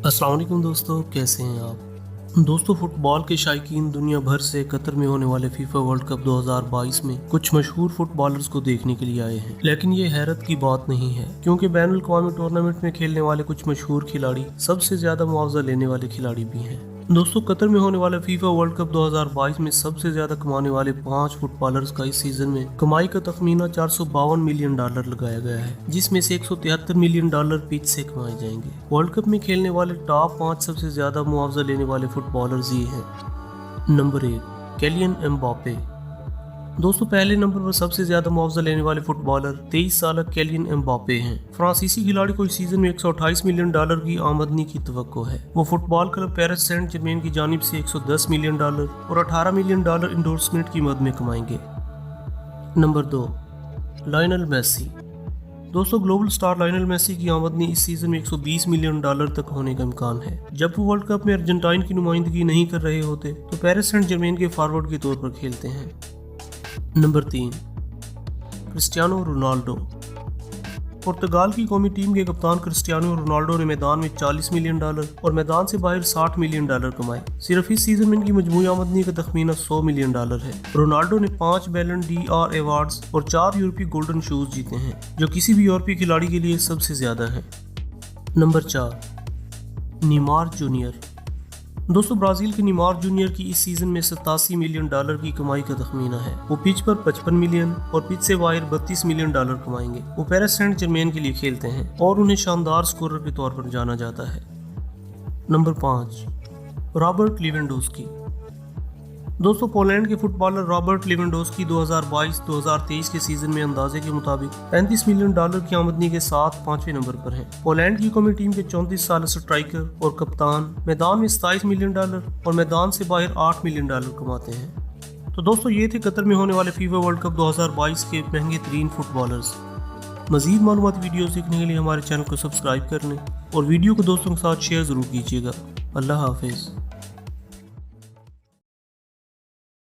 अस्सलाम वालेकुम दोस्तों, कैसे हैं आप। दोस्तों, फुटबॉल के शायकीन दुनिया भर से कतर में होने वाले फीफा वर्ल्ड कप 2022 में कुछ मशहूर फुटबॉलर्स को देखने के लिए आए हैं। लेकिन ये हैरत की बात नहीं है, क्योंकि बैनुल अक़वामी टूर्नामेंट में खेलने वाले कुछ मशहूर खिलाड़ी सबसे ज्यादा मुआवजा लेने वाले खिलाड़ी भी हैं। दोस्तों, कतर में होने वाले फीफा वर्ल्ड कप 2022 में सबसे ज्यादा कमाने वाले 5 फुटबॉलर्स का इस सीजन में कमाई का तखमीना $452 मिलियन लगाया गया है, जिसमें से $173 मिलियन पिच से कमाए जाएंगे। वर्ल्ड कप में खेलने वाले टॉप 5 सबसे ज्यादा मुआवजा लेने वाले फुटबॉलर्स ये हैं। Number 1, Kylian Mbappe. दोस्तों, पहले नंबर पर सबसे ज्यादा मुआवजा लेने वाले फुटबॉलर 23 साल किलियन एम्बापे हैं। फ्रांसीसी खिलाड़ी को इस सीजन में $128 मिलियन की आमदनी की तवक्को है। वो football club Paris Saint Germain की जानिब से $110 मिलियन और $18 मिलियन इंडोर्समेंट की मद में कमाएंगे। Number 2, Lionel Messi. दोस्तों, ग्लोबल स्टार लायनल मेसी की आमदनी इस सीजन में $120 मिलियन तक होने का इम्कान है। जब वो वर्ल्ड कप में अर्जेंटाइन की नुमाइंदगी नहीं कर रहे होते तो पेरिस सेंट जर्मेन के फॉरवर्ड के तौर पर खेलते हैं। Number 3, Cristiano Ronaldo. पुर्तगाल की कौमी टीम के कप्तान क्रिस्टियानो रोनाल्डो ने मैदान में $40 मिलियन और मैदान से बाहर $60 मिलियन कमाए। सिर्फ इस सीजन में इनकी मजमूई आमदनी का तखमीना $100 मिलियन है। रोनाल्डो ने 5 बैलन डीआर अवार्ड्स और 4 यूरोपीय गोल्डन शूज जीते हैं, जो किसी भी यूरोपीय खिलाड़ी के लिए सबसे ज्यादा है। Number 4, Neymar junior. दोस्तों, ब्राजील के नीमार जूनियर की इस सीजन में $87 मिलियन की कमाई का तखमीना है। वो पिच पर 55 मिलियन और पिच से बाहर $32 मिलियन कमाएंगे। वो पेरिस सेंट जर्मेन के लिए खेलते हैं और उन्हें शानदार स्कोरर के तौर पर जाना जाता है। Number 5, Robert Lewandowski. दोस्तों, पोलैंड के फुटबॉलर रॉबर्ट लेवेंडोस्की 2022-2023 के सीजन में अंदाजे के मुताबिक $35 मिलियन की आमदनी के साथ 5वें नंबर पर हैं। पोलैंड की कौमी टीम के 34 साल स्ट्राइकर और कप्तान मैदान में $27 मिलियन और मैदान से बाहर $8 मिलियन कमाते हैं। तो दोस्तों, ये थे कतर में होने वाले फीफा वर्ल्ड कप 2022 के महंगे तरीन फुटबॉलर्स। मजीद मालूमाती वीडियो देखने के लिए हमारे चैनल को सब्सक्राइब कर लें और वीडियो को दोस्तों के साथ शेयर जरूर कीजिएगा। अल्लाह हाफिज़।